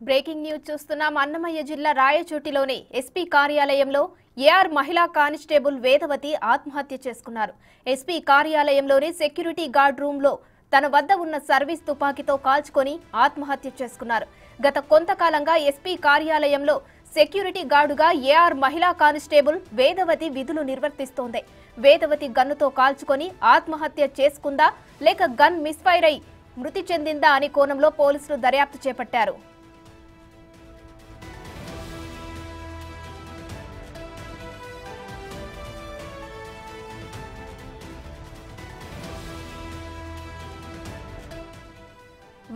Breaking news చూస్తున్నాం. అన్నమయ్య జిల్లా రాయచోటిలోని SP కార్యాలయంలో ఏఆర్ మహిళా కానిస్టేబుల్ వేదవతి ఆత్మహత్య చేసుకున్నారు. ఎస్పీ కార్యాలయంలోని సెక్యూరిటీ గార్డ్ రూమ్ లో తన వద్ద ఉన్న సర్వీస్ తుపాకీతో కాల్చుకొని ఆత్మహత్య చేసుకున్నారు. గత కొంతకాలంగా ఎస్పీ కార్యాలయంలో సెక్యూరిటీ గార్డుగా ఏఆర్ మహిళా కానిస్టేబుల్ వేదవతి విధులు నిర్వర్తిస్తోంది. వేదవతి గన్నుతో కాల్చుకొని ఆత్మహత్య చేసుకుందా లేక గన్ మిస్ఫైర్ అయి మృతి చెందిందా అనే కోణంలో పోలీసులు దర్యాప్తు చేపట్టారు.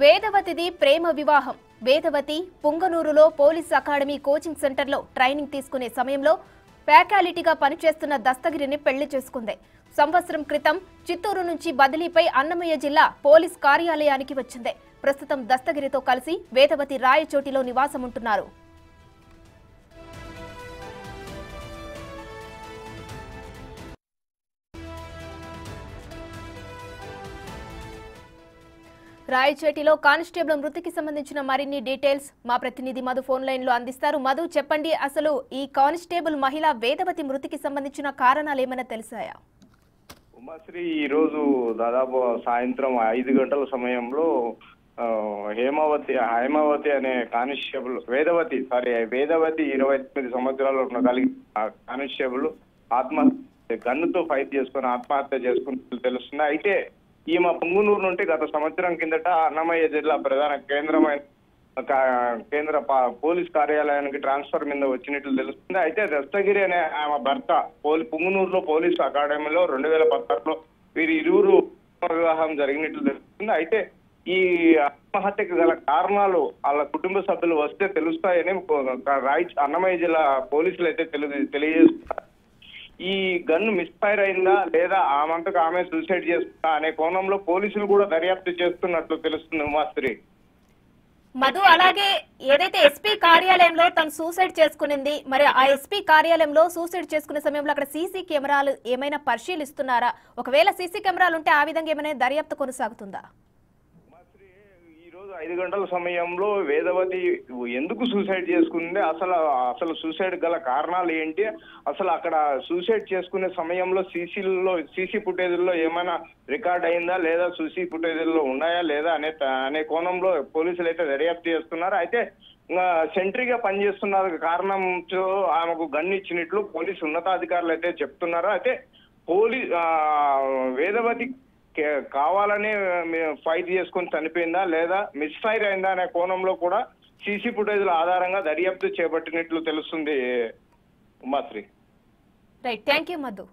వేదవతిది ప్రేమ వివాహం. వేదవతి పుంగనూరులో పోలీస్ అకాడమీ కోచింగ్ సెంటర్లో ట్రైనింగ్ తీసుకునే సమయంలో ఫ్యాకల్టీగా పనిచేస్తున్న దస్తగిరిని పెళ్లి చేసుకుంది. సంవత్సరం క్రితం చిత్తూరు నుంచి బదిలీపై అన్నమయ్య జిల్లా పోలీస్ కార్యాలయానికి వచ్చింది. ప్రస్తుతం దస్తగిరితో కలిసి వేదవతి రాయచోటిలో నివాసముంటున్నారు. రాయచోటిలో కానిస్టేబుల్ మృతికి సంబంధించిన మరిన్ని డీటెయిల్స్ మా ప్రతినిధి మధు ఫోన్ లైన్ లో అందిస్తారు. మధు, చెప్పండి, అసలు ఈ కానిస్టేబుల్ మహిళ వేదవతి మృతికి సంబంధించిన కారణాలు ఏమైనా తెలిసాయా? ఉమాశ్రీ ఈ రోజు దాదాపు సాయంత్రం 5 గంటల సమయంలో హేమావతి అనే కానిస్టేబుల్ వేదవతి 29 సంవత్సరాలు కలిగిన కానిస్టేబుల్ గన్నుతో ఫైట్ చేసుకుని ఆత్మహత్య చేసుకుని తెలుస్తుంది. అయితే ఈమె పుంగునూరు నుండి గత సంవత్సరం కిందట అన్నమయ్య జిల్లా ప్రధాన కేంద్ర పోలీస్ కార్యాలయానికి ట్రాన్స్ఫర్ మీద వచ్చినట్లు తెలుస్తుంది. అయితే దస్తగిరి అనే ఆమె భర్త పుంగునూరులో పోలీస్ అకాడమీలో 2016లో వీరి ఇరువురు వివాహం జరిగినట్లు తెలుస్తుంది. అయితే ఈ ఆత్మహత్యకు గల కారణాలు వాళ్ళ కుటుంబ సభ్యులు వస్తే తెలుస్తాయని అన్నమయ్య జిల్లా పోలీసులు అయితే తెలియజేస్తున్నారు. ఈ గన్ను మిస్ఫైర్ అయిందా లేదా ఆమంతకు ఆమె సూసైడ్ చేసుకుందా అనే కోణంలో పోలీసులు కూడా దర్యాప్తు చేస్తున్నట్లు తెలుస్తుంది. ఉమాశ్రీ మధు, అలాగే ఏదైతే ఎస్పీ కార్యాలయంలో తను సూసైడ్ చేసుకునింది, మరి ఆ ఎస్పీ కార్యాలయంలో సూసైడ్ చేసుకునే సమయంలో అక్కడ సీసీ కెమెరాలు ఏమైనా పరిశీలిస్తున్నారా? ఒకవేళ సీసీ కెమెరాలు ఉంటే ఆ విధంగా ఏమైనా దర్యాప్తు కొనసాగుతుందా? 5 గంటల సమయంలో వేదవతి ఎందుకు సూసైడ్ చేసుకుంది, అసలు సూసైడ్ గల కారణాలు ఏంటి, అసలు అక్కడ సూసైడ్ చేసుకునే సమయంలో సీసీ ఫుటేజ్లో ఏమైనా రికార్డ్ అయిందా లేదా సీసీ ఫుటేజ్లో ఉన్నాయా లేదా అనే కోణంలో పోలీసులు అయితే దర్యాప్తు చేస్తున్నారు. అయితే సెంట్రీగా పనిచేస్తున్న కారణంతో ఆమెకు గన్ ఇచ్చినట్లు పోలీసు ఉన్నతాధికారులు అయితే చెప్తున్నారు. అయితే వేదవతి కావాలనే ఫైట్ చేసుకొని చనిపోయిందా లేదా మిస్ఫైర్ అయిందా అనే కోణంలో కూడా సీసీ ఫుటేజ్ల ఆధారంగా దర్యాప్తు చేపట్టినట్లు తెలుస్తుంది. Umashree. Right, thank you Madhu.